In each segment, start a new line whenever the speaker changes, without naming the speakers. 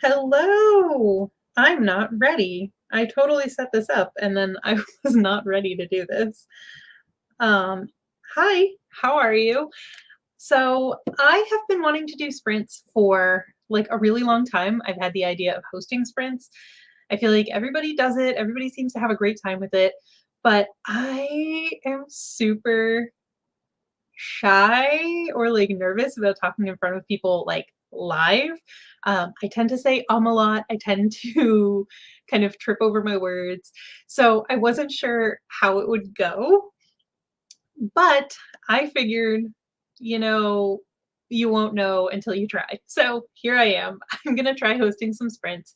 Hello. I'm not ready. I totally set this up and then I was not ready to do this. Um, Hi, how are you? So I have been wanting to do sprints for like a really long time. I've had the idea of hosting sprints. I feel like everybody does it, everybody seems to have a great time with it, but I am super shy or like nervous about talking in front of people like live. I tend to say a lot. I tend to kind of trip over my words. So I wasn't sure how it would go, but I figured, you know, you won't know until you try. So here I am. I'm going to try hosting some sprints.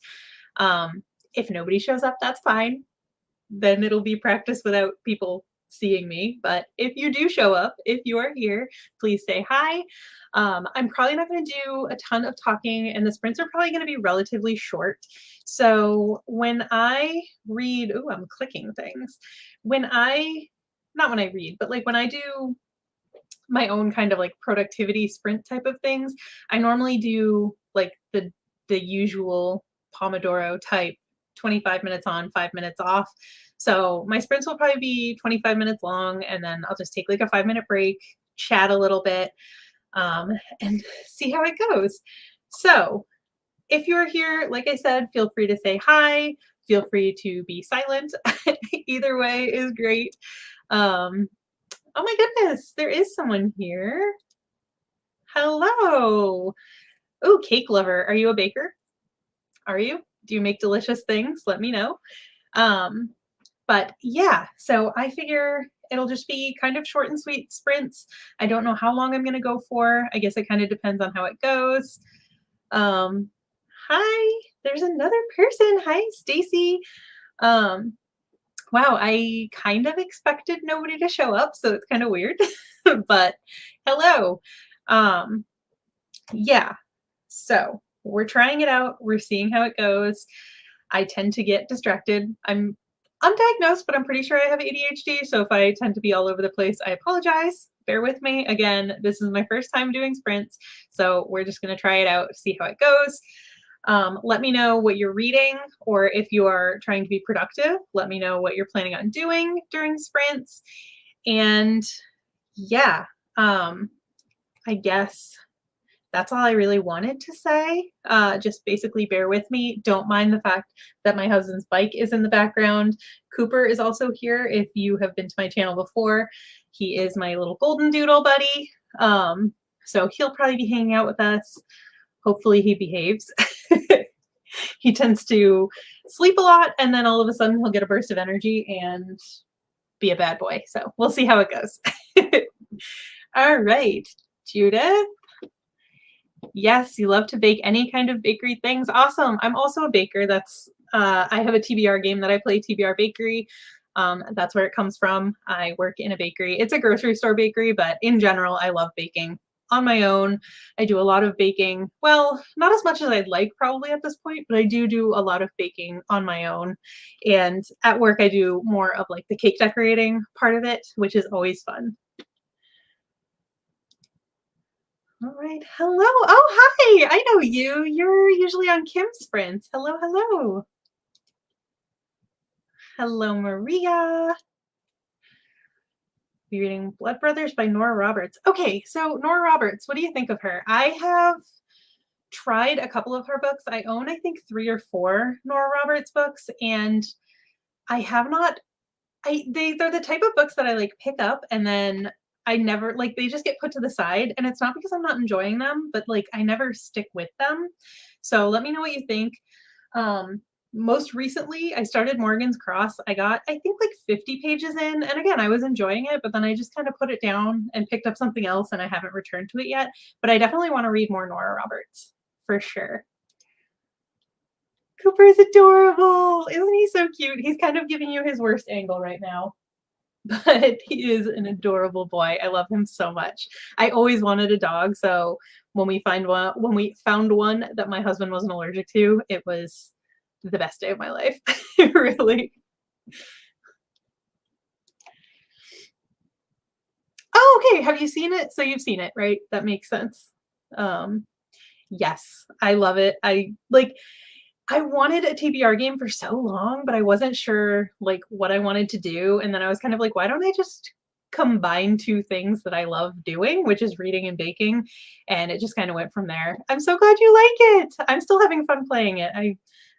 If nobody shows up, that's fine. Then it'll be practice without people seeing me. But if you do show up, if you are here, please say hi. I'm probably not going to do a ton of talking, and the sprints are probably going to be relatively short. So when I read, oh, I'm clicking things. When I, not when I read, but like when I do my own kind of like productivity sprint type of things, I normally do like the usual Pomodoro type 25 minutes on, 5 minutes off. So my sprints will probably be 25 minutes long and then I'll just take like a 5-minute break, chat a little bit, um, and see how it goes. So if you're here, like I said, feel free to say hi, feel free to be silent. Either way is great. Um, Oh my goodness, there is someone here. Hello. Oh, cake lover. Are you a baker? Are you? Do you make delicious things? Let me know. Um, but yeah, so I figure it'll just be kind of short and sweet sprints. I don't know how long I'm going to go for. I guess it kind of depends on how it goes. Um, Hi, there's another person. Hi, Stacy. Um, wow, I kind of expected nobody to show up, so it's kind of weird. But hello. Um, yeah. So we're trying it out. We're seeing how it goes. I tend to get distracted. I'm undiagnosed, but I'm pretty sure I have ADHD. So if I tend to be all over the place, I apologize. Bear with me. Again, this is my first time doing sprints. So we're just going to try it out, see how it goes. Let me know what you're reading, or if you are trying to be productive, let me know what you're planning on doing during sprints. And yeah, um, I guess that's all I really wanted to say. Just basically bear with me. Don't mind the fact that my husband's bike is in the background. Cooper is also here. If you have been to my channel before, he is my little golden doodle buddy. So he'll probably be hanging out with us. Hopefully he behaves. He tends to sleep a lot and then all of a sudden he'll get a burst of energy and be a bad boy. So we'll see how it goes. All right, Judith. Yes, you love to bake any kind of bakery things. Awesome. I'm also a baker. I have a TBR game that I play, TBR Bakery. That's where it comes from. I work in a bakery. It's a grocery store bakery, but in general, I love baking on my own. I do a lot of baking. Well, not as much as I'd like probably at this point, but I do a lot of baking on my own. And at work, I do more of like the cake decorating part of it, which is always fun. All right. Hello. Oh, hi. I know you. You're usually on Kim's Sprints. Hello, hello. Hello, Maria. We're reading Blood Brothers by Nora Roberts. Okay, so Nora Roberts, what do you think of her? I have tried a couple of her books. I own, I think, 3 or 4 Nora Roberts books, and I have not. They're the type of books that I like pick up and then I never like they just get put to the side, and it's not because I'm not enjoying them, but like I never stick with them. So let me know what you think. Most recently I started Morgan's Cross. I got I think like 50 pages in, and again I was enjoying it, but then I just kind of put it down and picked up something else and I haven't returned to it yet. But I definitely want to read more Nora Roberts for sure. Cooper is adorable. Isn't he so cute? He's kind of giving you his worst angle right now. But he is an adorable boy. I love him so much. I always wanted a dog, so when we found one that my husband wasn't allergic to, it was the best day of my life. Really. Oh, okay. Have you seen it? So you've seen it, right? That makes sense. Um, Yes, I love it. I wanted a TBR game for so long, but I wasn't sure, like, what I wanted to do, and then I was kind of like, "Why don't I just combine 2 things that I love doing, which is reading and baking?" And it just kinda went from there. I'm so glad you like it. I'm still having fun playing it.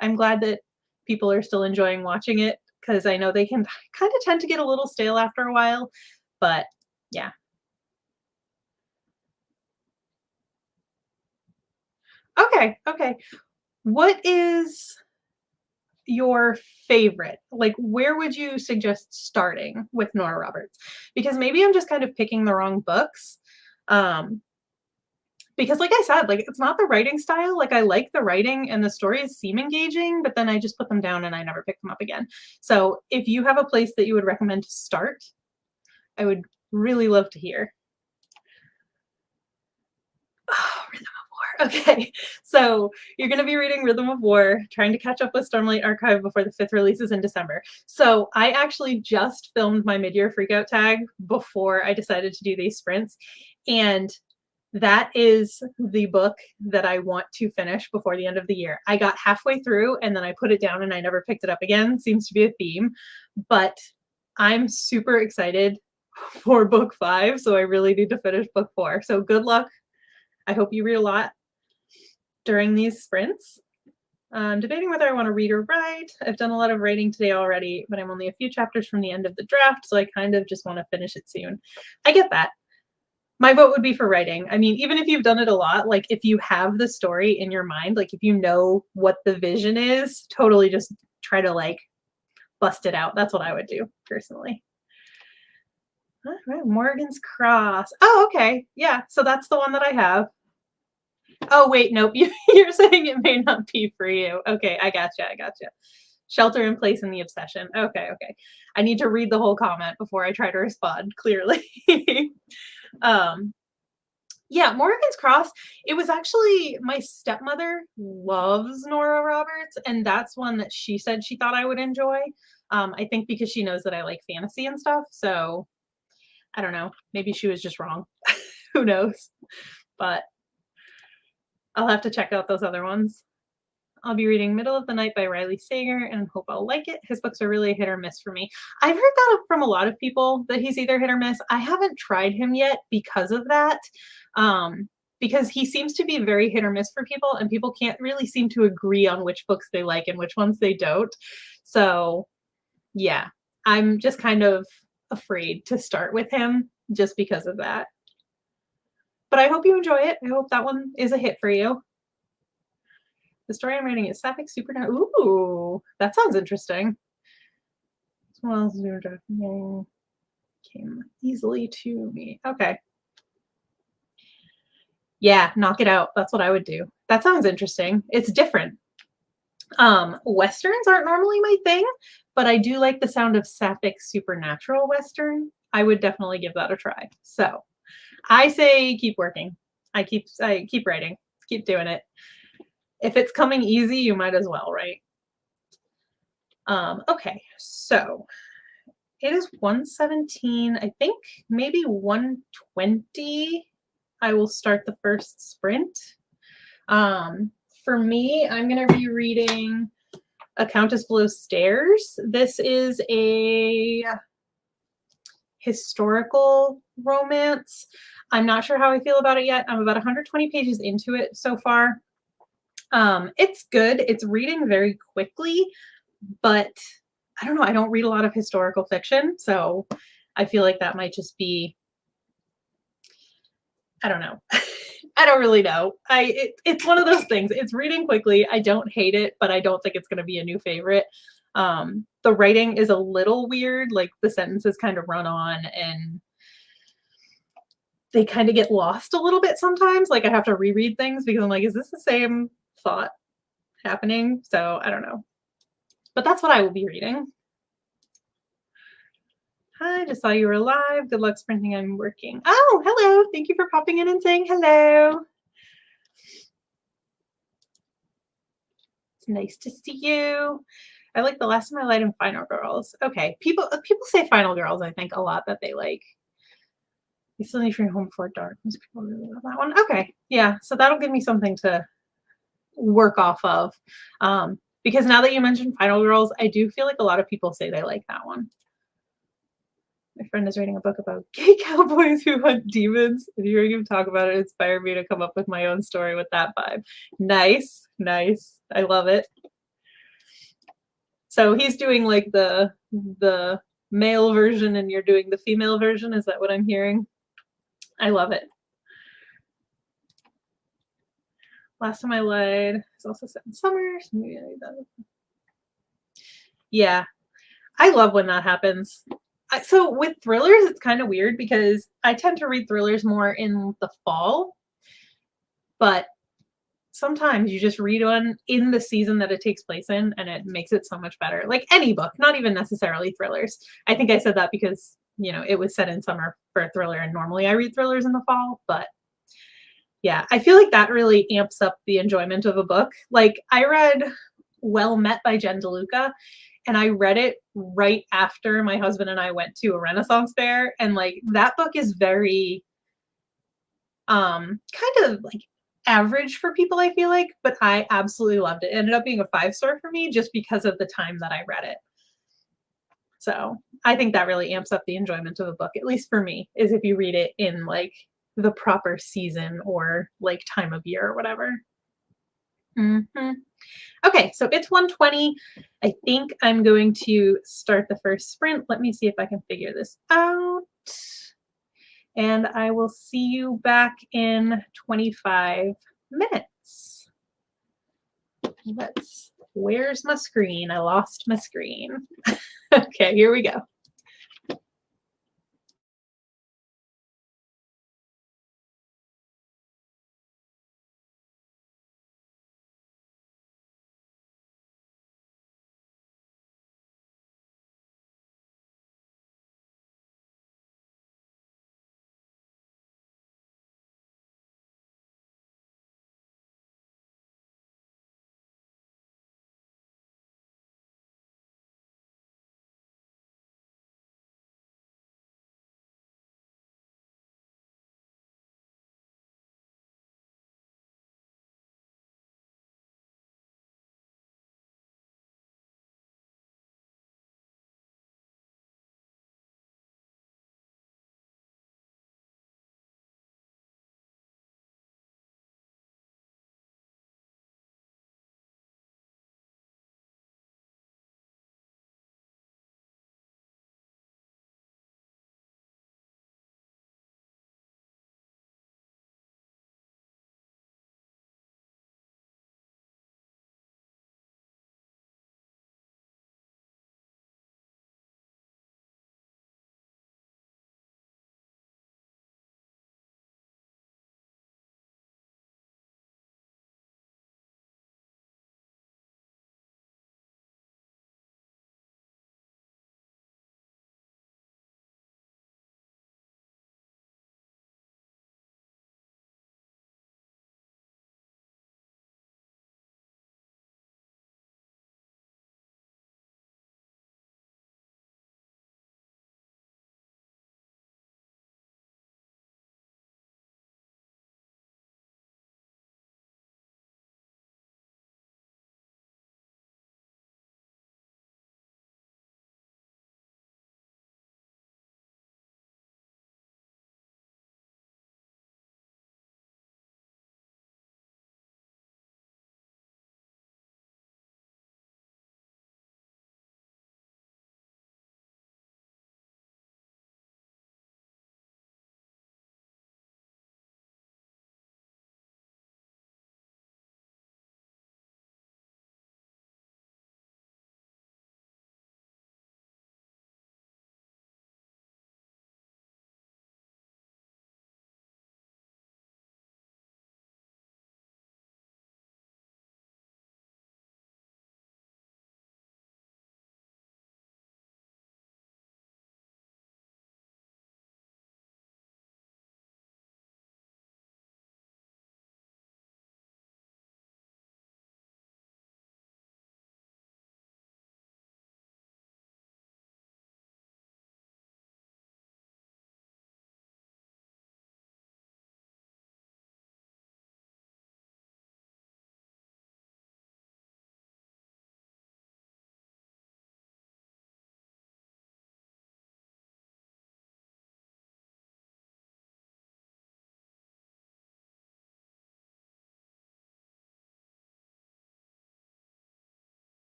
I'm glad that people are still enjoying watching it because I know they can kinda tend to get a little stale after a while, but yeah. Okay, okay. What is your favorite? Like, where would you suggest starting with Nora Roberts? Because maybe I'm just kind of picking the wrong books. Um, because like I said, like it's not the writing style. Like I like the writing and the stories seem engaging, but then I just put them down and I never pick them up again. So if you have a place that you would recommend to start, I would really love to hear. Oh, Rhythm of War. Okay. So you're going to be reading Rhythm of War, trying to catch up with Stormlight Archive before the fifth releases in December. So I actually just filmed my mid year freakout tag before I decided to do these sprints. And that is the book that I want to finish before the end of the year. I got halfway through and then I put it down and I never picked it up again. Seems to be a theme. But I'm super excited for book 5. So I really need to finish book 4. So good luck. I hope you read a lot during these sprints. I'm debating whether I want to read or write. I've done a lot of writing today already, but I'm only a few chapters from the end of the draft, so I kind of just want to finish it soon. I get that. My vote would be for writing. I mean, even if you've done it a lot, like if you have the story in your mind, like if you know what the vision is, totally just try to like bust it out. That's what I would do personally. All right, Morgan's Cross. Oh, okay. Yeah, so that's the one that I have. Oh, wait, nope. You're saying it may not be for you. Okay, I gotcha. I gotcha. Shelter in Place in the Obsession. Okay, okay. I need to read the whole comment before I try to respond clearly. um, yeah, Morgan's Cross. It was actually my stepmother loves Nora Roberts, and that's one that she said she thought I would enjoy. I think because she knows that I like fantasy and stuff. So I don't know. Maybe she was just wrong. Who knows? But I'll have to check out those other ones. I'll be reading Middle of the Night by Riley Sager and hope I'll like it. His books are really a hit or miss for me. I've heard that from a lot of people that he's either hit or miss. I haven't tried him yet because of that. Because he seems to be very hit or miss for people, and people can't really seem to agree on which books they like and which ones they don't. So, yeah, I'm just kind of afraid to start with him just because of that. But I hope you enjoy it. I hope that one is a hit for you. The story I'm writing is Sapphic Supernatural. Ooh, that sounds interesting. Well, came easily to me. Okay. Yeah, knock it out. That's what I would do. That sounds interesting. It's different. Westerns aren't normally my thing, but I do like the sound of Sapphic Supernatural Western. I would definitely give that a try. So I say keep working. I keep writing. Keep doing it. If it's coming easy, you might as well, right? Okay, so it is 117. I think maybe 120. I will start the first sprint. For me, I'm going to be reading A Countess Below Stairs. This is a historical romance. I'm not sure how I feel about it yet. I'm about 120 pages into it so far. It's good. It's reading very quickly, but I don't know. I don't read a lot of historical fiction, so I feel like that might just be, I don't know. I don't really know. It's one of those things. It's reading quickly. I don't hate it, but I don't think it's going to be a new favorite. The writing is a little weird. Like the sentences kind of run on and they kind of get lost a little bit sometimes. Like I have to reread things because I'm like, is this the same thought happening? So I don't know. But that's what I will be reading. Hi, just saw you were live. Good luck sprinting. I'm working. Oh, hello. Thank you for popping in and saying hello. It's nice to see you. I like The Last of My Light and Final Girls. Okay. People say Final Girls, I think, a lot that they like. You still need your home before dark. Most people really love that one. Okay, yeah, so that'll give me something to work off of. Because now that you mentioned Final Girls, I do feel like a lot of people say they like that one. My friend is writing a book about gay cowboys who hunt demons. If you hear him talk about it, it inspired me to come up with my own story with that vibe. Nice, nice. I love it. So he's doing like the male version and you're doing the female version. Is that what I'm hearing? I love it. Last Time I Lied is also set in summer. So maybe I need that. Yeah, I love when that happens. So with thrillers, it's kind of weird because I tend to read thrillers more in the fall, but sometimes you just read one in the season that it takes place in and it makes it so much better. Like any book, not even necessarily thrillers. I think I said that because, it was set in summer for a thriller and normally I read thrillers in the fall, but yeah, I feel like that really amps up the enjoyment of a book. Like I read Well Met by Jen DeLuca and I read it right after my husband and I went to a Renaissance fair and like that book is very kind of like average for people I feel like, but I absolutely loved it. It ended up being a 5-star for me just because of the time that I read it. So, I think that really amps up the enjoyment of a book, at least for me, is if you read it in like the proper season or like time of year or whatever. Mhm. Okay, so it's 1:20. I think I'm going to start the first sprint. Let me see if I can figure this out. And I will see you back in 25 minutes. Where's my screen? I lost my screen. Okay, here we go.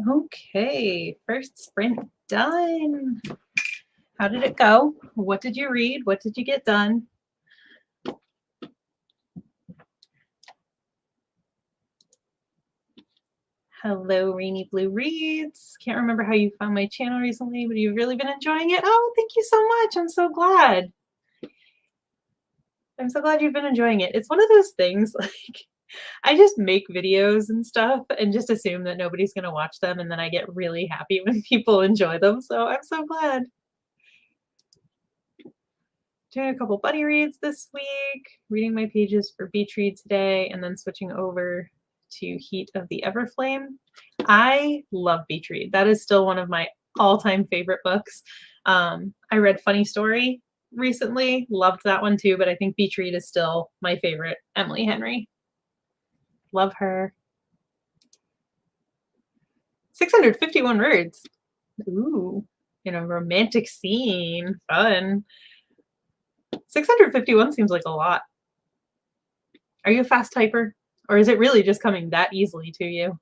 Okay, first sprint done. How did it go? What did you read? What did you get done? Hello, Rainy Blue Reads. Can't remember how you found my channel recently, but you've really been enjoying it. Oh, thank you so much. I'm so glad. I'm so glad you've been enjoying it. It's one of those things like I just make videos and stuff and just assume that nobody's going to watch them. And then I get really happy when people enjoy them. So I'm so glad. Doing a couple buddy reads this week, reading my pages for Beach Read today, and then switching over to Heat of the Everflame. I love Beach Read. That is still one of my all-time favorite books. I read Funny Story recently, loved that one too, but I think Beach Read is still my favorite Emily Henry. Love her. 651 words. Ooh, in a romantic scene. Fun. 651 seems like a lot. Are you a fast typer? Or is it really just coming that easily to you?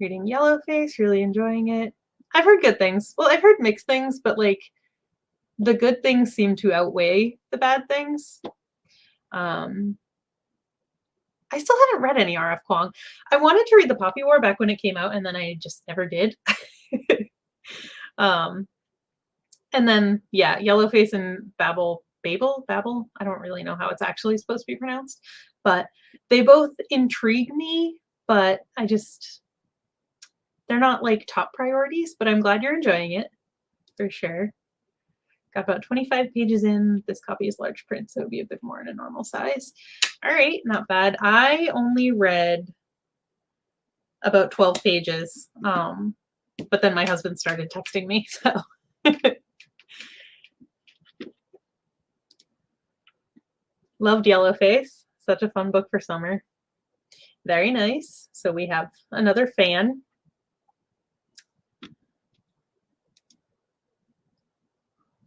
Reading Yellowface, really enjoying it. I've heard good things. Well, I've heard mixed things, but like the good things seem to outweigh the bad things. I still haven't read any R.F. Kuang. I wanted to read The Poppy War back when it came out, and then I just never did. And then, yeah, Yellowface and Babel, I don't really know how it's actually supposed to be pronounced, but they both intrigue me, but they're not like top priorities, but I'm glad you're enjoying it for sure. Got about 25 pages in. This copy is large print, so it would be a bit more in a normal size. All right, not bad. I only read about 12 pages, but then my husband started texting me, so. Loved Yellowface. Such a fun book for summer. Very nice. So we have another fan.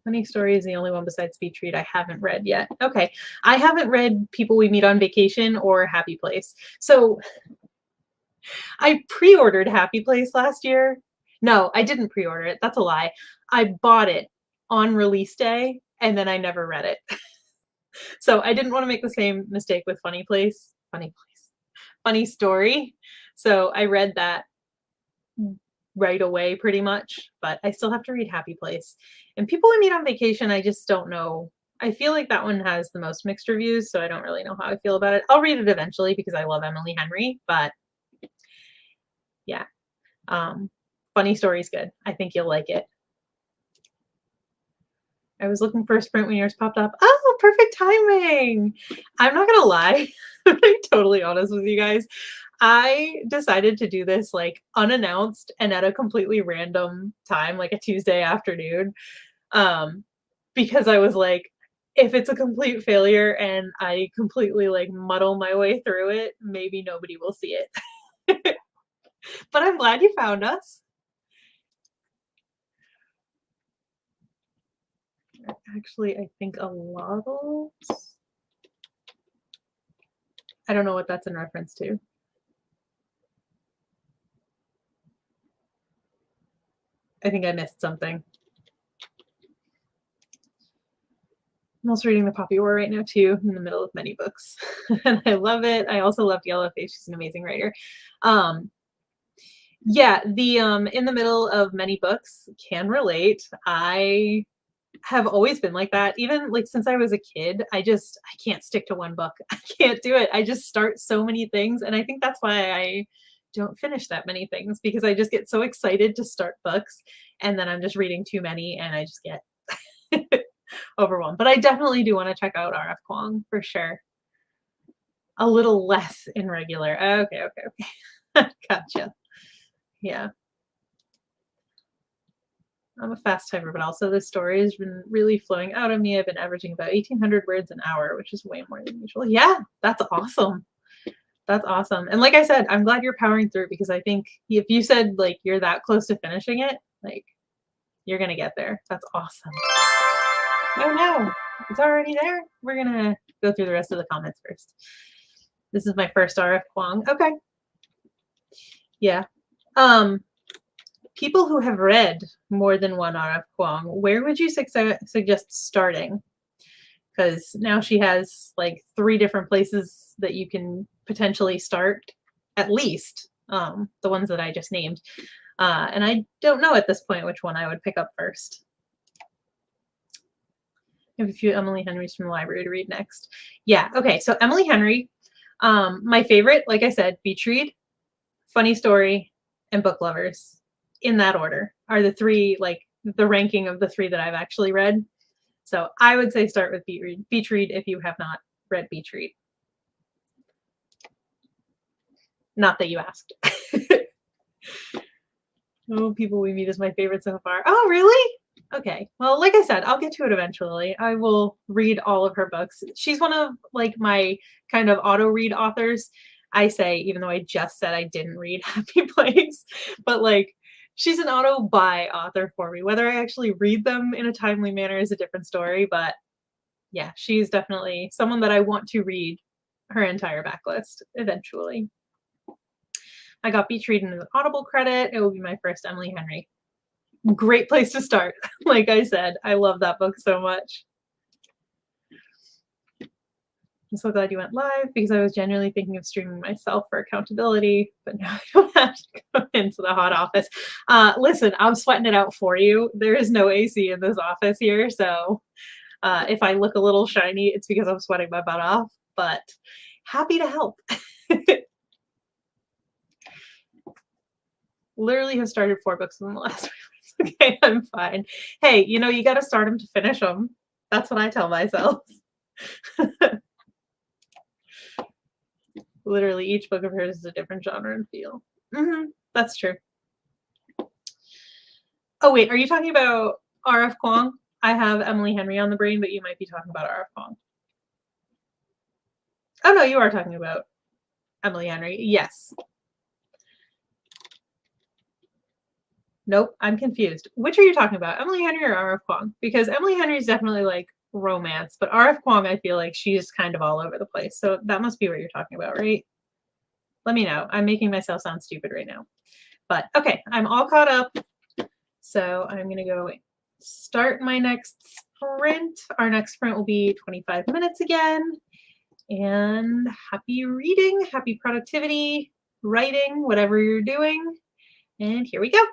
Funny Story is the only one besides Beach Read I haven't read yet. Okay. I haven't read People We Meet on Vacation or Happy Place. So I pre-ordered Happy Place last year. No, I didn't pre-order it. That's a lie. I bought it on release day and then I never read it. So I didn't want to make the same mistake with Funny Story. So I read that right away pretty much, but I still have to read Happy Place. And People We Meet on Vacation, I just don't know. I feel like that one has the most mixed reviews, so I don't really know how I feel about it. I'll read it eventually because I love Emily Henry, but yeah. Funny Story is good. I think you'll like it. I was looking for a sprint when yours popped up. Oh, perfect timing. I'm not gonna lie. I'm totally honest with you guys. I decided to do this like unannounced and at a completely random time, like a Tuesday afternoon, because I was like, if it's a complete failure and I completely like muddle my way through it, maybe nobody will see it. But I'm glad you found us. Actually, I think a Lottles. I don't know what that's in reference to. I think I missed something. I'm also reading The Poppy War right now too, in the middle of many books. And I love it. I also loved Yellowface. She's an amazing writer. Yeah, the in the middle of many books can relate. I have always been like that. Even like since I was a kid, I can't stick to one book. I can't do it. I just start so many things. And I think that's why I don't finish that many things, because I just get so excited to start books and then I'm just reading too many and I just get overwhelmed. But I definitely do want to check out R.F. Kuang for sure. A little less irregular. Okay. Gotcha. Yeah. I'm a fast typer, but also this story has been really flowing out of me. I've been averaging about 1,800 words an hour, which is way more than usual. Yeah, that's awesome. That's awesome. And like I said, I'm glad you're powering through, because I think if you said like you're that close to finishing it, like you're going to get there. That's awesome. Oh no, it's already there. We're going to go through the rest of the comments first. This is my first R.F. Kuang. Okay. Yeah. Um, People who have read more than one R.F. Kuang, where would you suggest starting? Because now she has like three different places that you can potentially start, at least the ones that I just named. And I don't know at this point which one I would pick up first. I have a few Emily Henrys from the library to read next. Yeah, okay, so Emily Henry, my favorite, like I said, Beach Read, Funny Story, and Book Lovers, in that order, are the three, like the ranking of the three that I've actually read. So I would say start with Beach Read if you have not read Beach Read. Not that you asked. Oh, People We Meet is my favorite so far. Oh, really? Okay. Well, like I said, I'll get to it eventually. I will read all of her books. She's one of like my kind of auto read authors. I say, even though I just said I didn't read Happy Place, but like she's an auto buy author for me. Whether I actually read them in a timely manner is a different story, but yeah, she's definitely someone that I want to read her entire backlist eventually. I got Beach Read in an Audible credit. It will be my first Emily Henry. Great place to start. Like I said, I love that book so much. I'm so glad you went live because I was genuinely thinking of streaming myself for accountability, but now I don't have to go into the hot office. Listen, I'm sweating it out for you. There is no AC in this office here, so if I look a little shiny, it's because I'm sweating my butt off, but happy to help. Literally have started 4 books in the last 3 weeks. Okay, I'm fine. Hey, you know, you gotta start them to finish them. That's what I tell myself. Literally, each book of hers is a different genre and feel. That's true. Oh, wait, are you talking about R.F. Kuang? I have Emily Henry on the brain, but you might be talking about R.F. Kuang. Oh, no, you are talking about Emily Henry. Yes. Nope, I'm confused. Which are you talking about, Emily Henry or R.F. Kuang? Because Emily Henry is definitely like romance, but R.F. Kuang, I feel like she's kind of all over the place. So that must be what you're talking about, right? Let me know. I'm making myself sound stupid right now. But okay, I'm all caught up. So I'm going to go start my next sprint. Our next sprint will be 25 minutes again. And happy reading, happy productivity, writing, whatever you're doing. And here we go.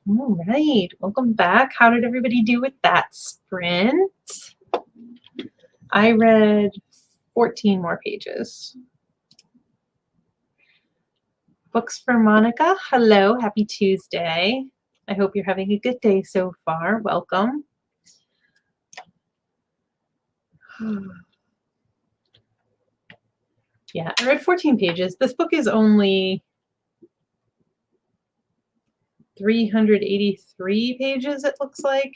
All right, welcome back. How did everybody do with that sprint? I read 14 more pages. Books for Monica. Hello, happy Tuesday. I hope you're having a good day so far. Welcome. Yeah, I read 14 pages. This book is only 383 pages, it looks like.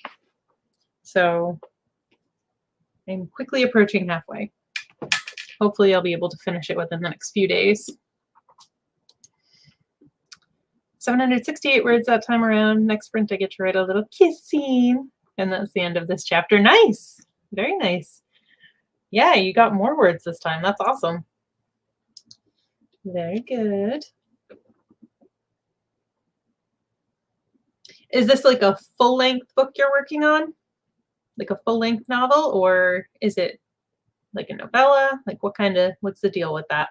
So I'm quickly approaching halfway. Hopefully I'll be able to finish it within the next few days. 768 words that time around. Next sprint I get to write a little kissing. And that's the end of this chapter. Nice. Very nice. Yeah, you got more words this time. That's awesome. Very good. Is this like a full-length book you're working on? Like a full-length novel, or is it like a novella? Like what's the deal with that?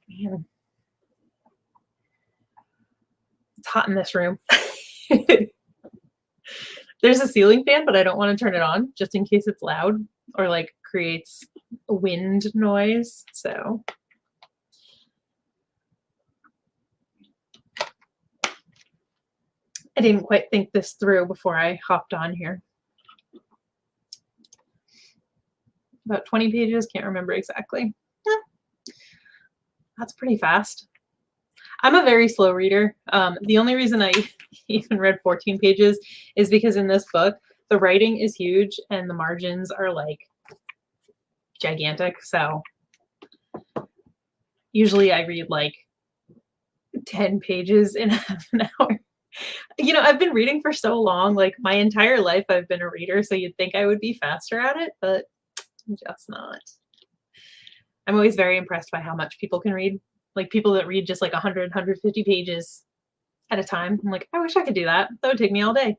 Man. It's hot in this room. There's a ceiling fan, but I don't want to turn it on just in case it's loud or like creates a wind noise. So I didn't quite think this through before I hopped on here. About 20 pages, can't remember exactly. That's pretty fast. I'm a very slow reader. The only reason I even read 14 pages is because in this book, the writing is huge and the margins are like gigantic. So usually I read like 10 pages in half an hour. You know, I've been reading for so long, like my entire life I've been a reader, so you'd think I would be faster at it, but I'm just not. I'm always very impressed by how much people can read. Like people that read just like 100, 150 pages at a time. I'm like, I wish I could do that. That would take me all day.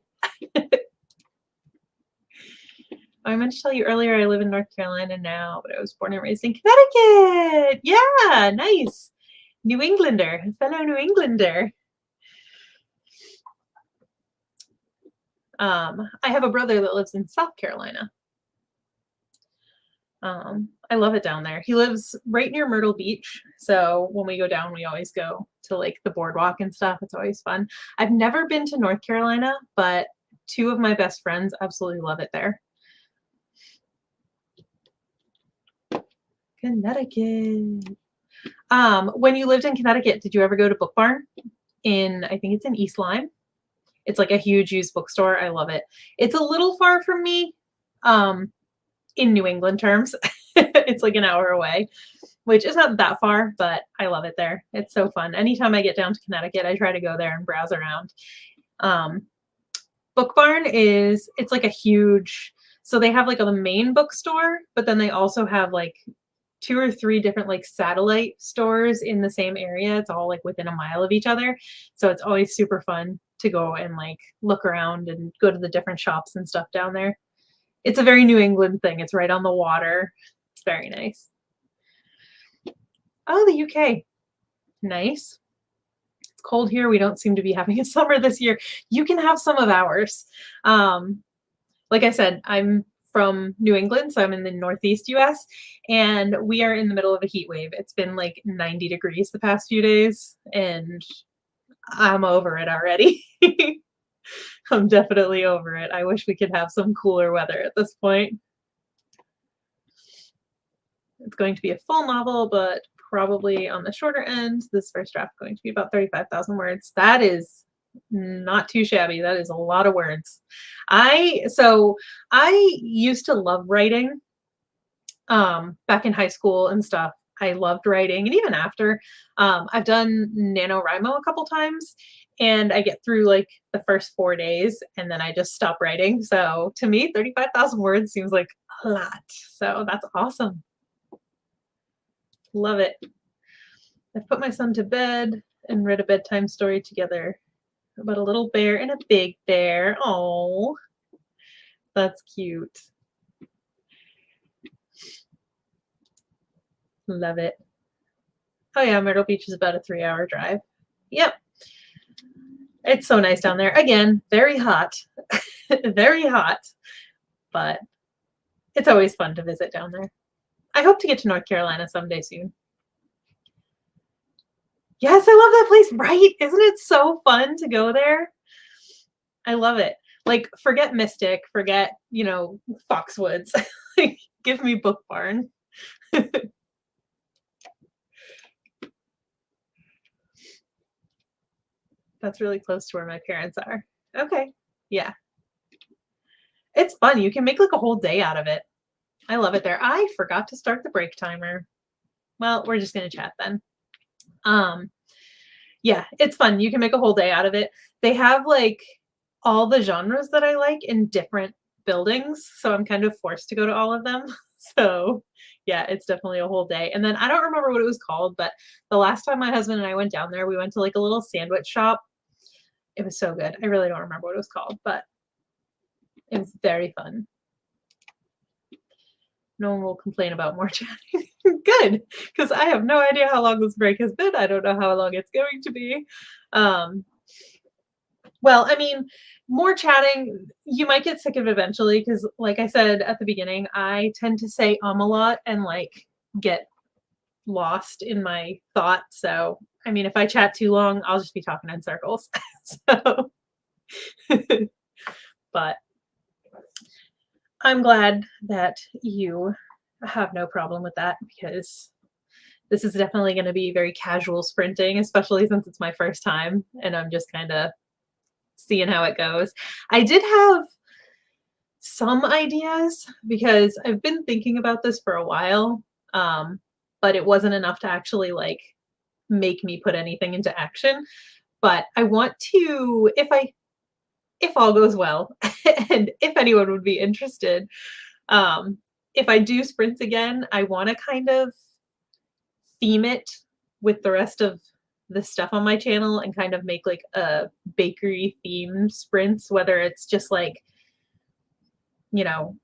I meant to tell you earlier, I live in North Carolina now, but I was born and raised in Connecticut. Yeah, nice. New Englander, fellow New Englander. I have a brother that lives in South Carolina. I love it down there. He lives right near Myrtle Beach. So when we go down, we always go to like the boardwalk and stuff. It's always fun. I've never been to North Carolina, but two of my best friends absolutely love it there. Connecticut. When you lived in Connecticut, did you ever go to Book Barn? I think it's in East Lyme. It's like a huge used bookstore. I love it. It's a little far from me, in New England terms. It's like an hour away, which is not that far, but I love it there. It's so fun. Anytime I get down to Connecticut, I try to go there and browse around. Book Barn it's like a huge, so they have like a main bookstore, but then they also have like 2 or 3 different like satellite stores in the same area. It's all like within a mile of each other. So it's always super fun to go and like look around and go to the different shops and stuff down there. It's a very New England thing. It's right on the water. It's very nice. Oh, the UK. Nice. It's cold here. We don't seem to be having a summer this year. You can have some of ours. Like I said, I'm from New England, so I'm in the Northeast US, and we are in the middle of a heat wave. It's been like 90 degrees the past few days, and I'm over it already. I'm definitely over it. I wish we could have some cooler weather at this point. It's going to be a full novel, but probably on the shorter end. This first draft is going to be about 35,000 words. That is not too shabby. That is a lot of words. I used to love writing back in high school and stuff. I loved writing, and even after, I've done NaNoWriMo a couple times, and I get through like the first 4 days, and then I just stop writing. So to me, 35,000 words seems like a lot. So that's awesome. Love it. I've put my son to bed and read a bedtime story together about a little bear and a big bear. Oh, that's cute. Love it. Oh yeah, Myrtle Beach is about a 3-hour drive. Yep. It's so nice down there. Again, very hot. Very hot, but it's always fun to visit down there. I hope to get to North Carolina someday soon. Yes, I love that place, right? Isn't it so fun to go there? I love it. Like, forget Mystic, forget, Foxwoods. Like, give me Book Barn. That's really close to where my parents are. Okay. Yeah. It's fun. You can make like a whole day out of it. I love it there. I forgot to start the break timer. Well, we're just gonna chat then. Um, yeah, it's fun. You can make a whole day out of it. They have like all the genres that I like in different buildings, so I'm kind of forced to go to all of them. So, yeah, it's definitely a whole day. And then I don't remember what it was called, but the last time my husband and I went down there, we went to like a little sandwich shop. It was so good. I really don't remember what it was called, but it was very fun. No one will complain about more chatting. Good, because I have no idea how long this break has been. I don't know how long it's going to be. Well, I mean, more chatting, you might get sick of it eventually because, like I said at the beginning, I tend to say a lot and like get lost in my thought. So, I mean, if I chat too long, I'll just be talking in circles. So, but I'm glad that you have no problem with that because this is definitely going to be very casual sprinting, especially since it's my first time and I'm just kind of seeing how it goes. I did have some ideas because I've been thinking about this for a while, but it wasn't enough to actually like make me put anything into action. But I want to, if all goes well, and if anyone would be interested, if I do sprints again, I want to kind of theme it with the rest of the stuff on my channel and kind of make like a bakery themed sprints, whether it's just like,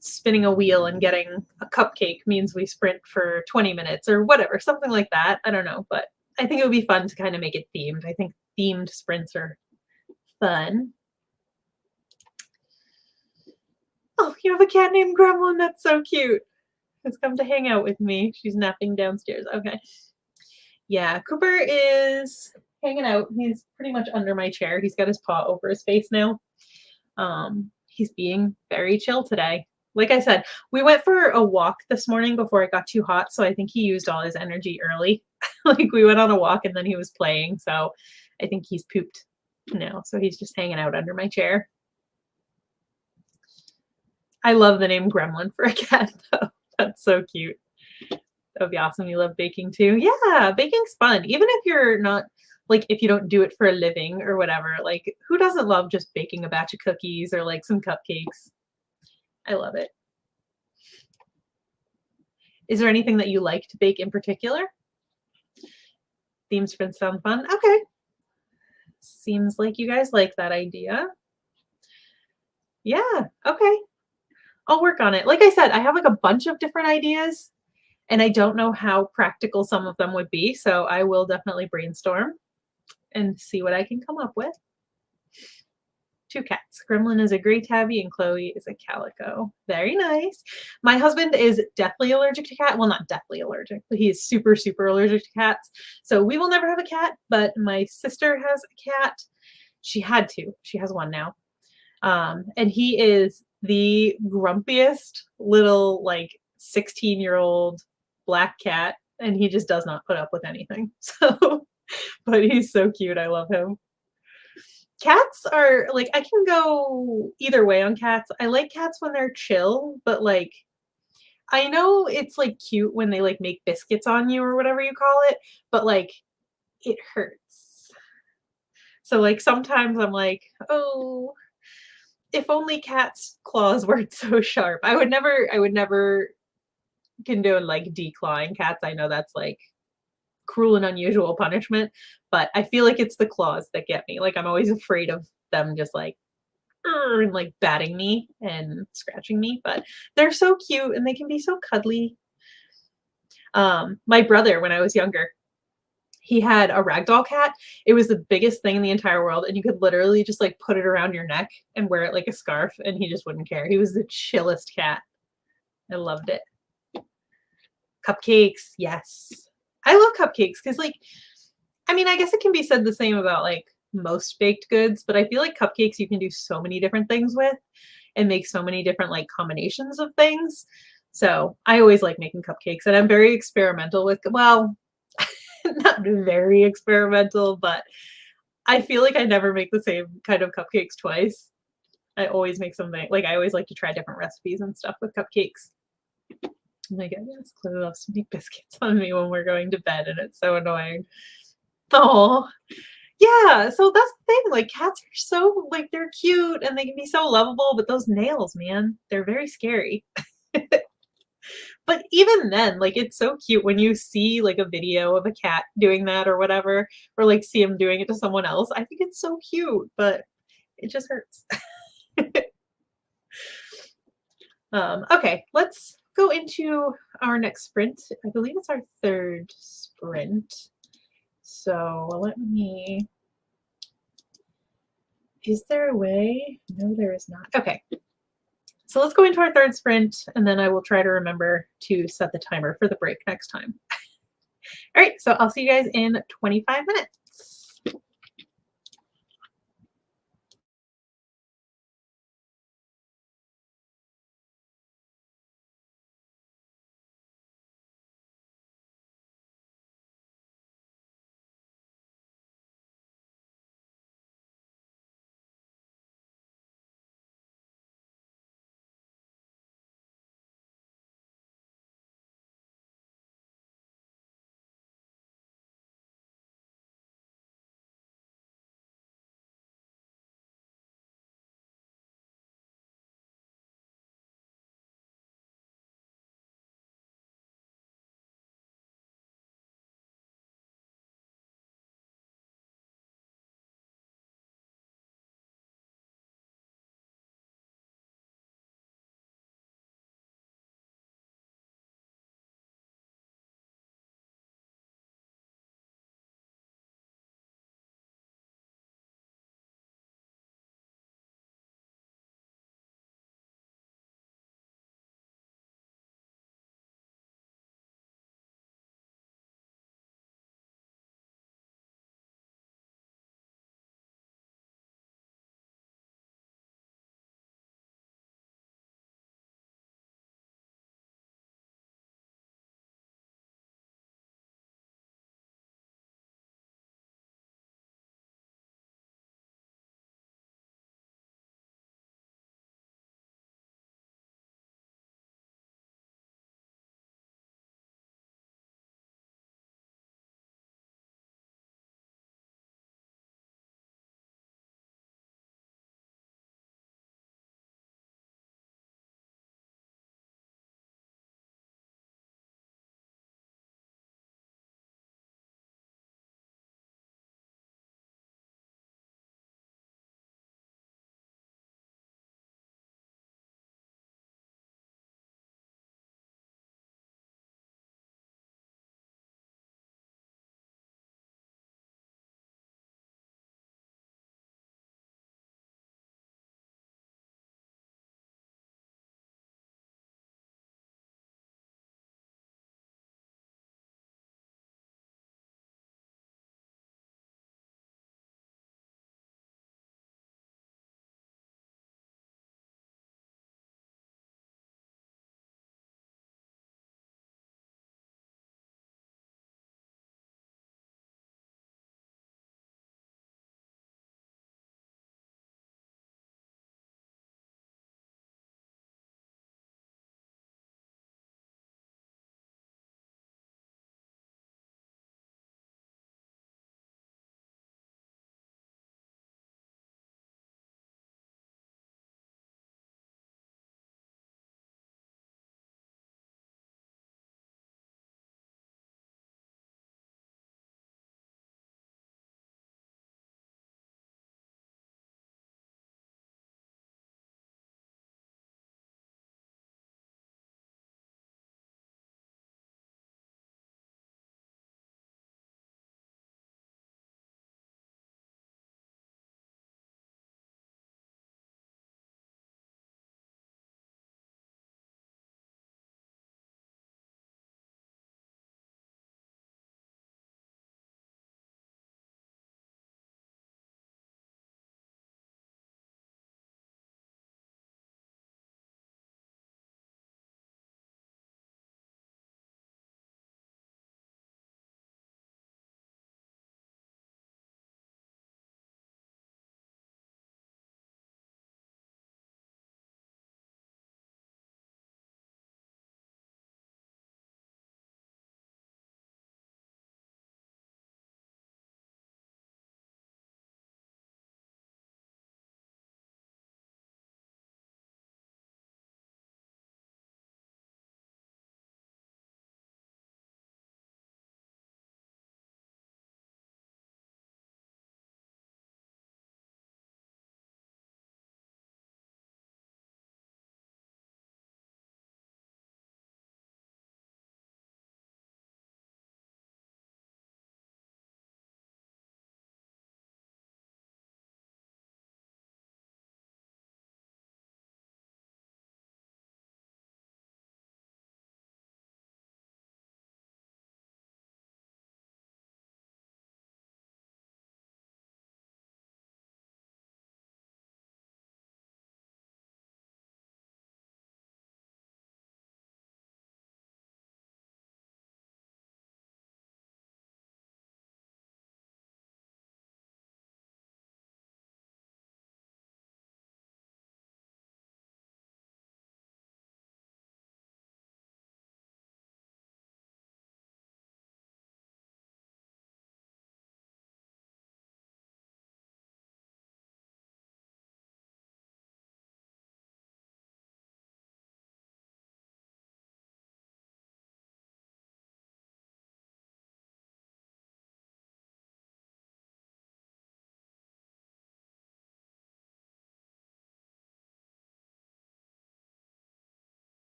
spinning a wheel and getting a cupcake means we sprint for 20 minutes or whatever, something like that. I don't know, but I think it would be fun to kind of make it themed. I think themed sprints are fun. Oh, you have a cat named Gremlin. That's so cute. Has come to hang out with me. She's napping downstairs. Okay. Yeah, Cooper is hanging out. He's pretty much under my chair. He's got his paw over his face now. He's being very chill today. Like I said, we went for a walk this morning before it got too hot, so I think he used all his energy early. Like we went on a walk and then he was playing, so I think he's pooped now. So he's just hanging out under my chair. I love the name Gremlin for a cat, though. That's so cute. That would be awesome. You love baking too. Yeah, baking's fun. Even if you're not like if you don't do it for a living or whatever, like who doesn't love just baking a batch of cookies or like some cupcakes? I love it. Is there anything that you like to bake in particular? Theme sprints sound fun. Okay. Seems like you guys like that idea. Yeah, okay. I'll work on it. Like I said, I have like a bunch of different ideas and I don't know how practical some of them would be. So I will definitely brainstorm and see what I can come up with. 2 cats. Gremlin is a gray tabby and Chloe is a calico. Very nice. My husband is deathly allergic to cat. Well, not deathly allergic, but he is super, super allergic to cats. So we will never have a cat, but my sister has a cat. She had to. She has one now. And he is the grumpiest little like 16-year-old black cat, and he just does not put up with anything. So, but he's so cute. I love him. Cats are like I can go either way on cats. I like cats when they're chill, but like I know it's like cute when they like make biscuits on you or whatever you call it, but like it hurts. So like sometimes I'm like, oh, if only cats' claws weren't so sharp. I would never condone like declawing cats. I know that's like cruel and unusual punishment, but I feel like it's the claws that get me. Like I'm always afraid of them just like and like batting me and scratching me, but they're so cute and they can be so cuddly. My brother, when I was younger, he had a ragdoll cat. It was the biggest thing in the entire world, and you could literally just, like, put it around your neck and wear it like a scarf, and he just wouldn't care. He was the chillest cat. I loved it. Cupcakes, yes. I love cupcakes because, like, I mean, I guess it can be said the same about, like, most baked goods, but I feel like cupcakes you can do so many different things with and make so many different, like, combinations of things. So, I always like making cupcakes, and I'm very experimental with well, not very experimental, but I feel like I never make the same kind of cupcakes twice. I always make something like, I always like to try different recipes and stuff with cupcakes. Oh my goodness, Chloe loves to make biscuits on me when we're going to bed, and it's so annoying. Oh, yeah, so that's the thing, like, cats are so like, they're cute and they can be so lovable, but those nails, man, they're very scary. But even then, like, it's so cute when you see, like, a video of a cat doing that or whatever, or, like, see him doing it to someone else. I think it's so cute, but it just hurts. Okay, let's go into our next sprint. I believe it's our 3rd sprint. So let me is there a way? No, there is not. Okay. So let's go into our 3rd sprint, and then I will try to remember to set the timer for the break next time. All right, so I'll see you guys in 25 minutes.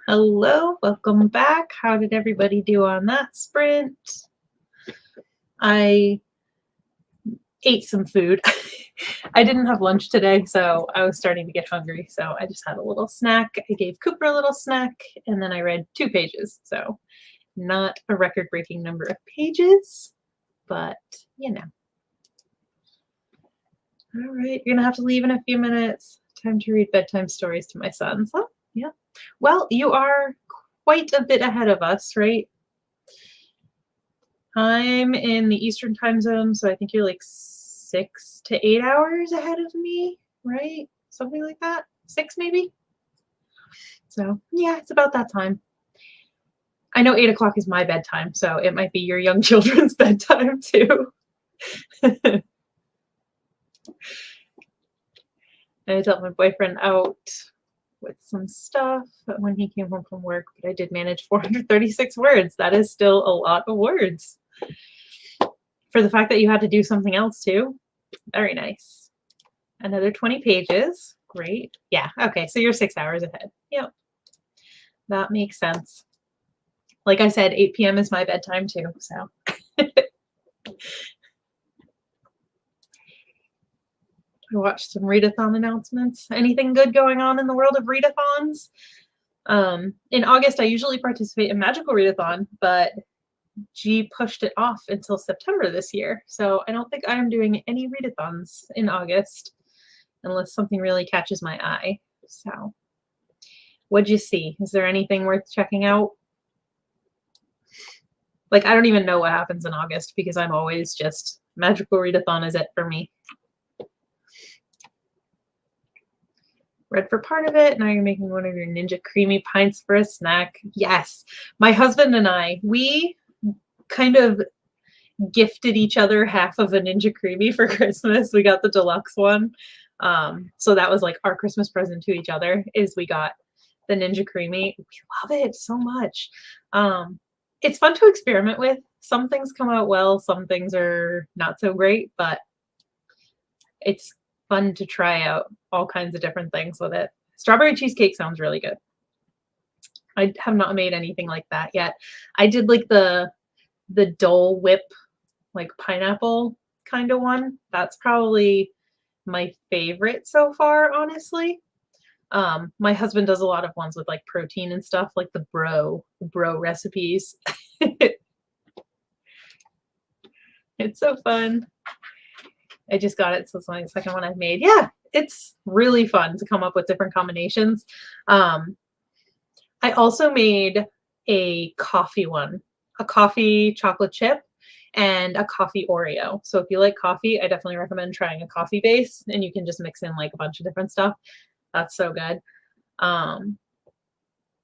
Hello, welcome back. How did everybody do on that sprint? I ate some food. I didn't have lunch today, so I was starting to get hungry. So I just had a little snack. I gave Cooper a little snack, and then I read 2 pages. So not a record-breaking number of pages, but you know. All right, you're gonna have to leave in a few minutes. Time to read bedtime stories to my sons. Oh, yeah. Well, you are quite a bit ahead of us, right? I'm in the Eastern time zone, so I think you're like 6 to 8 hours ahead of me, right? Something like that. 6 maybe. So yeah, it's about that time. I know 8 o'clock is my bedtime, so it might be your young children's bedtime too. I helped my boyfriend out with some stuff when he came home from work, but I did manage 436 words. That is still a lot of words. For the fact that you had to do something else too, very nice. Another 20 pages. Great. Yeah, okay, so you're 6 hours ahead. Yep. That makes sense. Like I said, 8 p.m. is my bedtime too, so. I watched some readathon announcements. Anything good going on in the world of readathons? In August, I usually participate in Magical Readathon, but G pushed it off until September this year. So I don't think I'm doing any readathons in August unless something really catches my eye. So what'd you see? Is there anything worth checking out? Like, I don't even know what happens in August because I'm always just Magical Readathon is it for me. Read for part of it. Now you're making one of your Ninja Creamy Pints for a snack. Yes. My husband and I, we kind of gifted each other half of a Ninja Creamy for Christmas. We got the deluxe one. So that was like our Christmas present to each other is we got the Ninja Creamy. We love it so much. It's fun to experiment with. Some things come out well, some things are not so great, but it's fun to try out all kinds of different things with it. Strawberry cheesecake sounds really good. I have not made anything like that yet. I did like the Dole Whip, like pineapple kind of one. That's probably my favorite so far, honestly. My husband does a lot of ones with like protein and stuff, like the bro recipes. It's so fun. I just got it, so it's only the second one I've made. Yeah, it's really fun to come up with different combinations. I also made a coffee one, a coffee chocolate chip and a coffee Oreo. So if you like coffee, I definitely recommend trying a coffee base, and you can just mix in like a bunch of different stuff. That's so good. But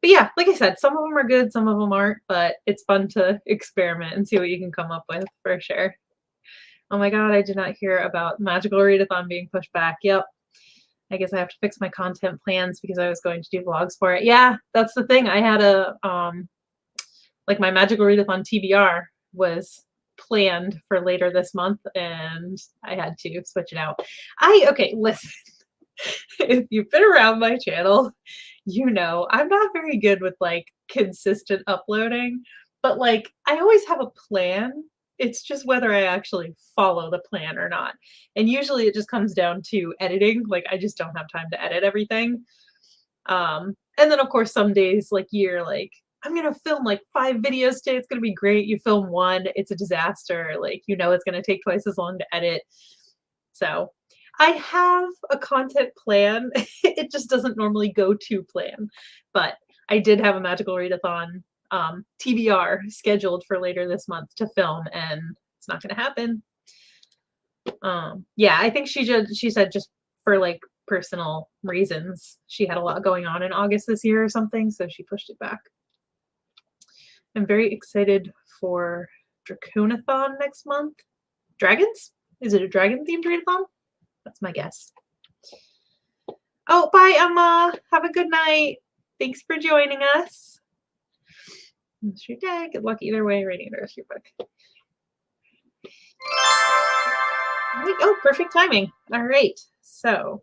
yeah, like I said, some of them are good, some of them aren't, but it's fun to experiment and see what you can come up with for sure. Oh my god, I did not hear about Magical Readathon being pushed back. Yep. I guess I have to fix my content plans because I was going to do vlogs for it. Yeah, that's the thing. I had a like my Magical Readathon TBR was planned for later this month and I had to switch it out. Okay, listen. If you've been around my channel, you know I'm not very good with like consistent uploading, but like I always have a plan. It's just whether I actually follow the plan or not. And usually it just comes down to editing. Like I just don't have time to edit everything. And then of course some days like you're like, I'm gonna film like 5 videos today. It's gonna be great. You film one, it's a disaster. Like you know it's gonna take twice as long to edit. So I have a content plan. It just doesn't normally go to plan. But I did have a Magical Readathon TBR scheduled for later this month to film, and it's not going to happen. Yeah, I think she said just for like personal reasons. She had a lot going on in August this year or something, so she pushed it back. I'm very excited for Draconathon next month. Dragons? Is it a dragon themed readathon? That's my guess. Oh, bye, Emma. Have a good night. Thanks for joining us. That's your day. Good luck either way reading the rest of your book. Oh, perfect timing. All right. So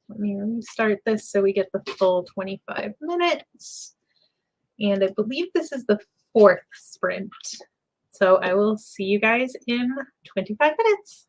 let me restart this so we get the full 25 minutes. And I believe this is the fourth sprint. So I will see you guys in 25 minutes.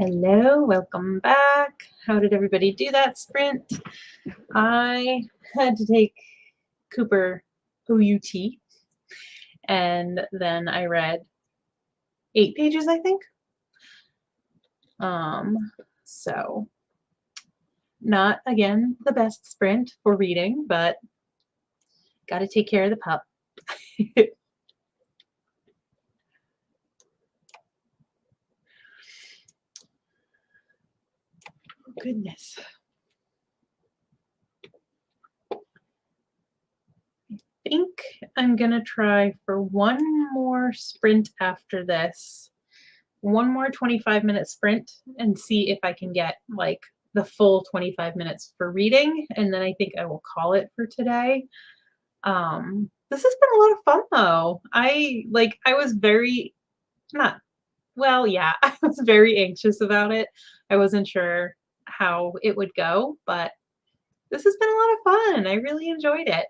Hello, welcome back. How did everybody do that sprint? I had to take Cooper OUT, and then I read 8 pages, I think. So not, again, the best sprint for reading, but got to take care of the pup. Goodness. I think I'm gonna try for one more sprint after this. One more 25-minute sprint and see if I can get like the full 25 minutes for reading, and then I think I will call it for today. This has been a lot of fun though. I was very not well, yeah, I was very anxious about it. I wasn't sure how it would go, but this has been a lot of fun. I really enjoyed it.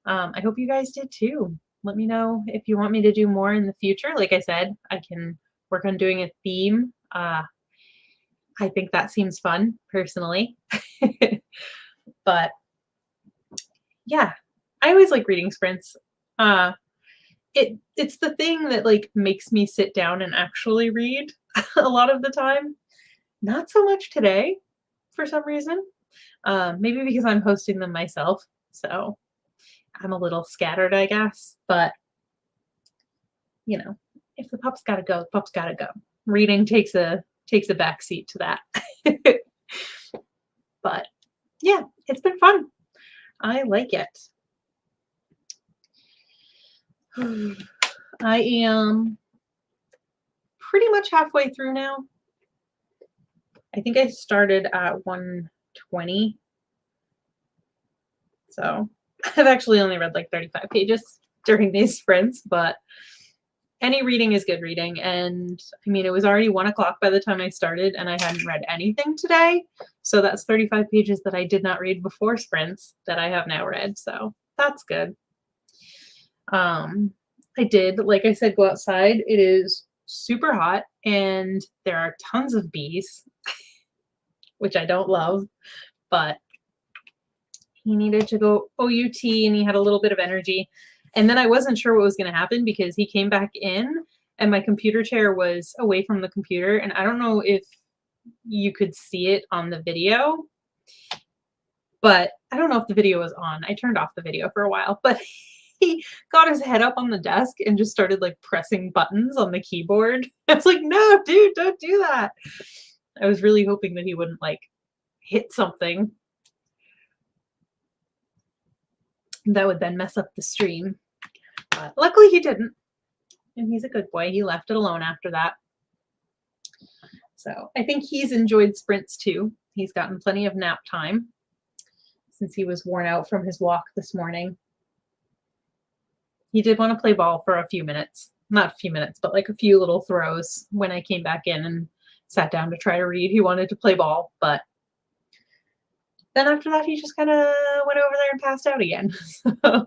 I hope you guys did too. Let me know if you want me to do more in the future. Like I said, I can work on doing a theme. I think that seems fun personally. But yeah, I always like reading sprints. It's the thing that like makes me sit down and actually read a lot of the time. Not so much today for some reason. Maybe because I'm hosting them myself, so I'm a little scattered, I guess. But you know, if the pup's gotta go, the pup's gotta go. Reading takes a back seat to that. But yeah, it's been fun. I like it. I am pretty much halfway through now. I think I started at 120. So I've actually only read like 35 pages during these sprints, but any reading is good reading. And I mean, it was already 1 o'clock by the time I started, and I hadn't read anything today. So that's 35 pages that I did not read before sprints that I have now read. So that's good. I did, like I said, go outside. It is super hot and there are tons of bees, which I don't love, but he needed to go OUT and he had a little bit of energy. And then I wasn't sure what was going to happen because he came back in and my computer chair was away from the computer. And I don't know if you could see it on the video, but I don't know if the video was on. I turned off the video for a while, but he got his head up on the desk and just started like pressing buttons on the keyboard. I was like, no, dude, don't do that. I was really hoping that he wouldn't like hit something that would then mess up the stream. But luckily he didn't. And he's a good boy. He left it alone after that. So I think he's enjoyed sprints too. He's gotten plenty of nap time since he was worn out from his walk this morning. He did want to play ball for a few minutes. Not a few minutes, but like a few little throws when I came back in and sat down to try to read. He wanted to play ball, but then after that, he just kind of went over there and passed out again. So,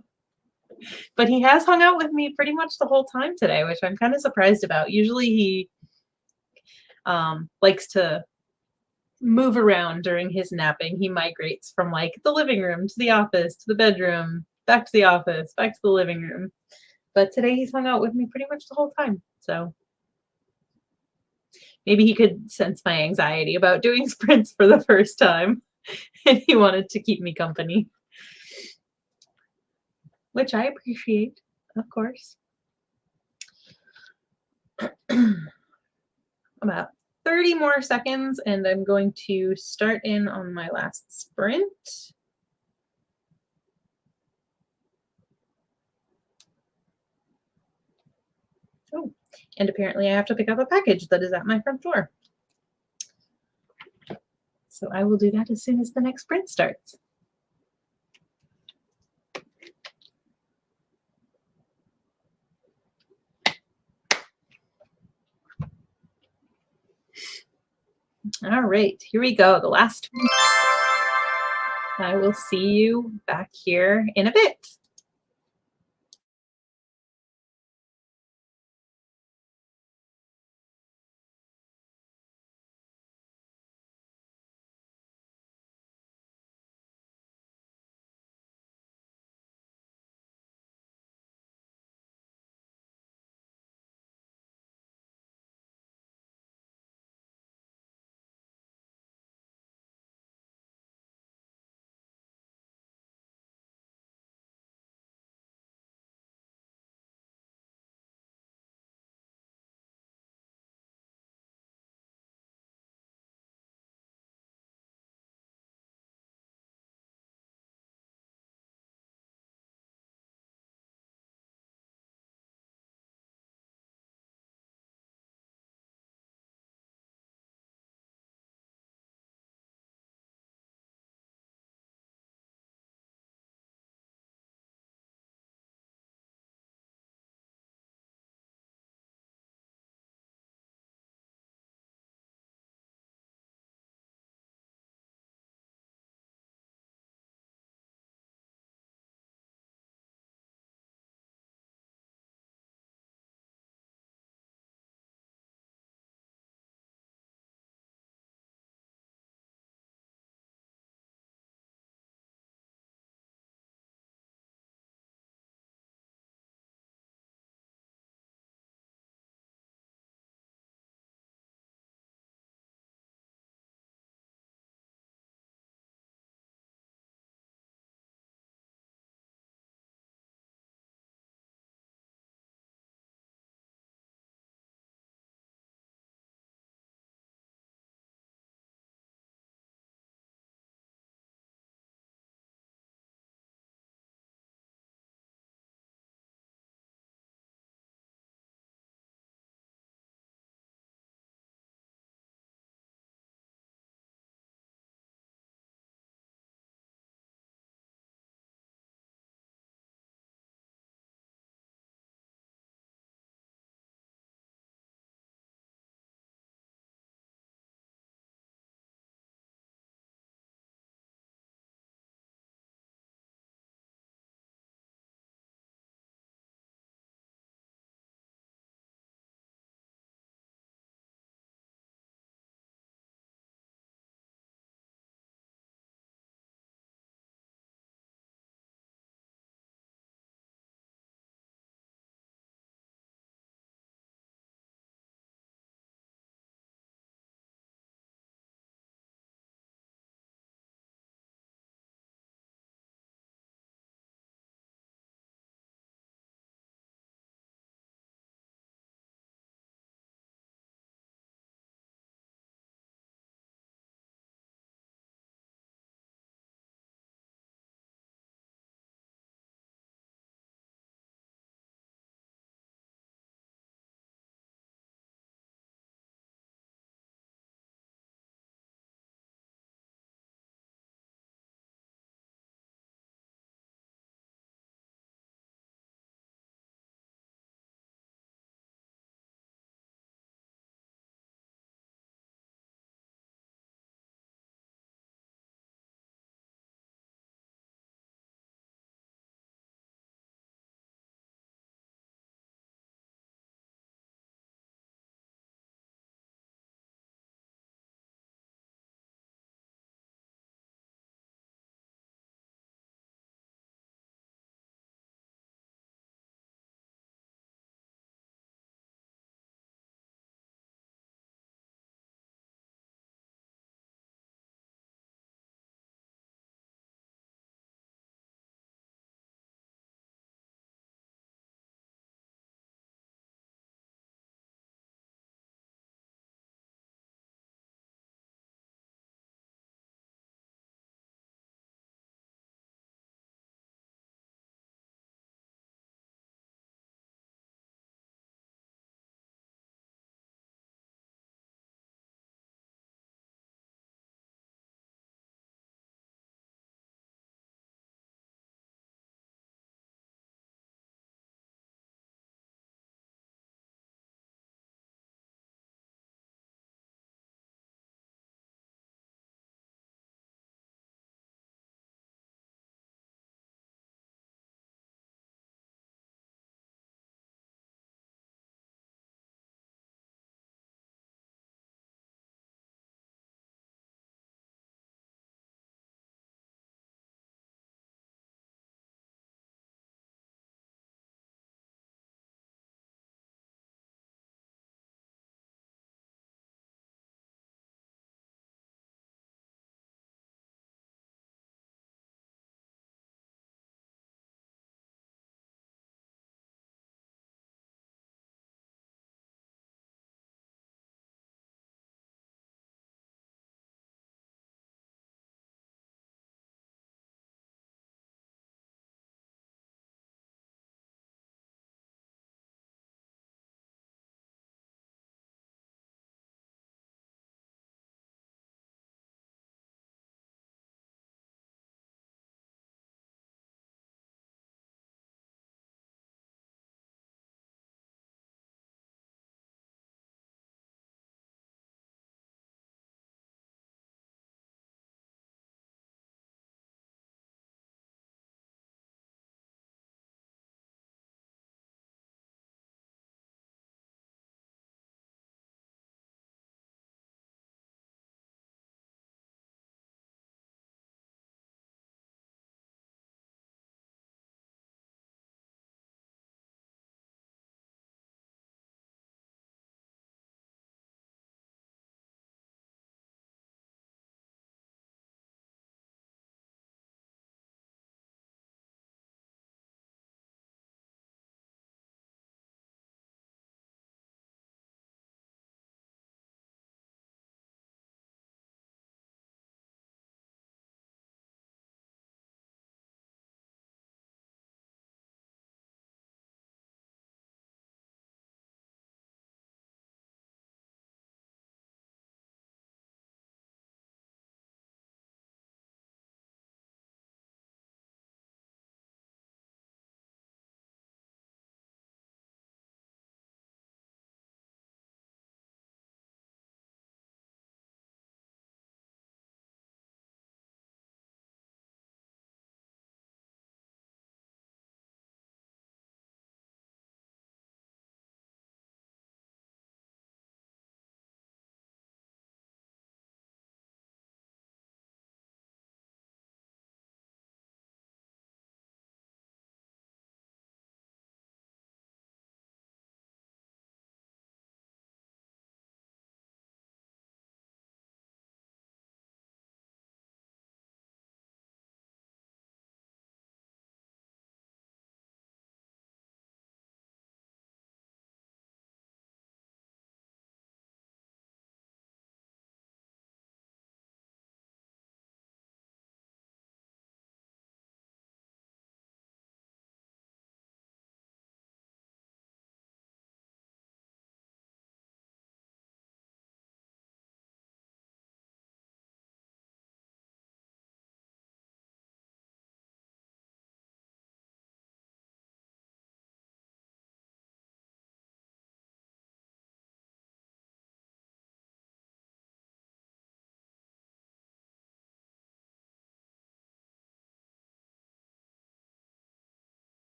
but he has hung out with me pretty much the whole time today, which I'm kind of surprised about. Usually he likes to move around during his napping. He migrates from like the living room to the office to the bedroom, back to the office, back to the living room. But today he's hung out with me pretty much the whole time. So maybe he could sense my anxiety about doing sprints for the first time. And he wanted to keep me company, which I appreciate, of course. About 30 more seconds, and I'm going to start in on my last sprint. Oh, and apparently I have to pick up a package that is at my front door. So I will do that as soon as the next sprint starts. All right, here we go. The last one. I will see you back here in a bit.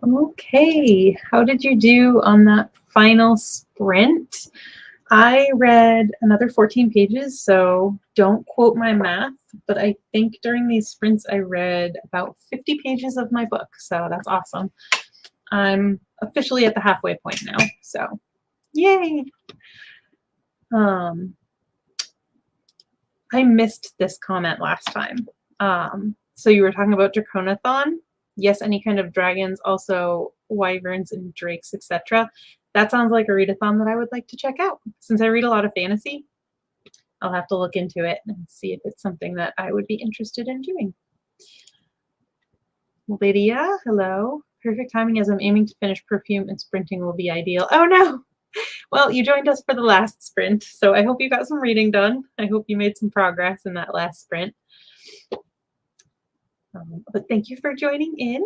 Okay, how did you do on that final sprint? I read another 14 pages, so don't quote my math, but I think during these sprints I read about 50 pages of my book, so that's awesome. I'm officially at the halfway point now, so yay! I missed this comment last time. So you were talking about Draconathon. Yes, any kind of dragons, also wyverns and drakes, etc. That sounds like a readathon that I would like to check out. Since I read a lot of fantasy, I'll have to look into it and see if it's something that I would be interested in doing. Lydia, hello. Perfect timing as I'm aiming to finish Perfume and sprinting will be ideal. Oh no! Well, you joined us for the last sprint, so I hope you got some reading done. I hope you made some progress in that last sprint. But thank you for joining in.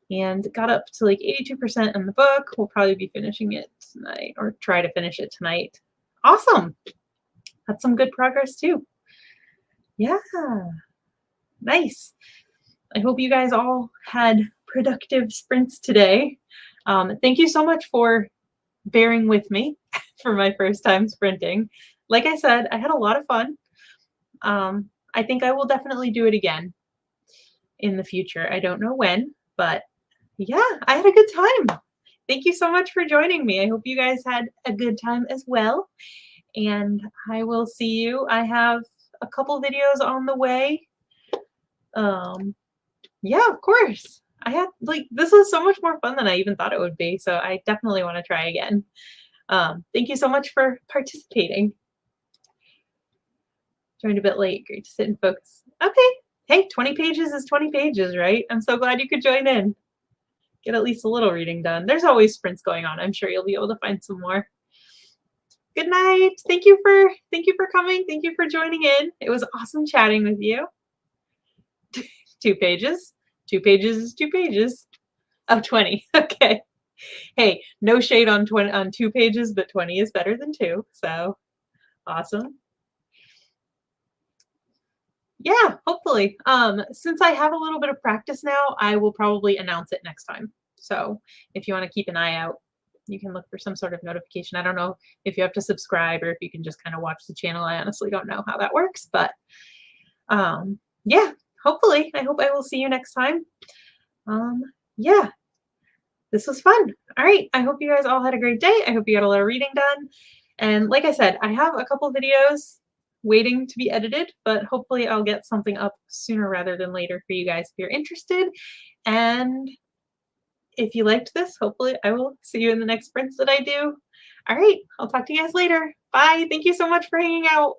And got up to like 82% in the book. We'll probably be finishing it tonight, or try to finish it tonight. Awesome. That's some good progress too. Yeah. Nice. I hope you guys all had productive sprints today. Thank you so much for bearing with me for my first time sprinting. Like I said, I had a lot of fun. I think I will definitely do it again in the future. I don't know when, but yeah, I had a good time. Thank you so much for joining me. I hope you guys had a good time as well. And I will see you. I have a couple videos on the way. Yeah, of course. I had this was so much more fun than I even thought it would be. So I definitely want to try again. Thank you so much for participating. Joined a bit late. Great to sit and focus. Okay. Hey, 20 pages is 20 pages, right? I'm so glad you could join in. Get at least a little reading done. There's always sprints going on. I'm sure you'll be able to find some more. Good night. Thank you for coming. Thank you for joining in. It was awesome chatting with you. 2 pages. 2 pages is 2 pages. Oh, 20. Okay. Hey, no shade on 2 pages, but 20 is better than 2. So awesome. Yeah, hopefully. Since I have a little bit of practice now, I will probably announce it next time. So if you want to keep an eye out, you can look for some sort of notification. I don't know if you have to subscribe or if you can just kind of watch the channel. I honestly don't know how that works, but yeah, hopefully. I hope I will see you next time. Yeah, this was fun. All right, I hope you guys all had a great day. I hope you got a lot of reading done. And like I said, I have a couple videos waiting to be edited, but hopefully I'll get something up sooner rather than later for you guys if you're interested. And if you liked this, hopefully I will see you in the next sprints that I do. All right, I'll talk to you guys later. Bye. Thank you so much for hanging out.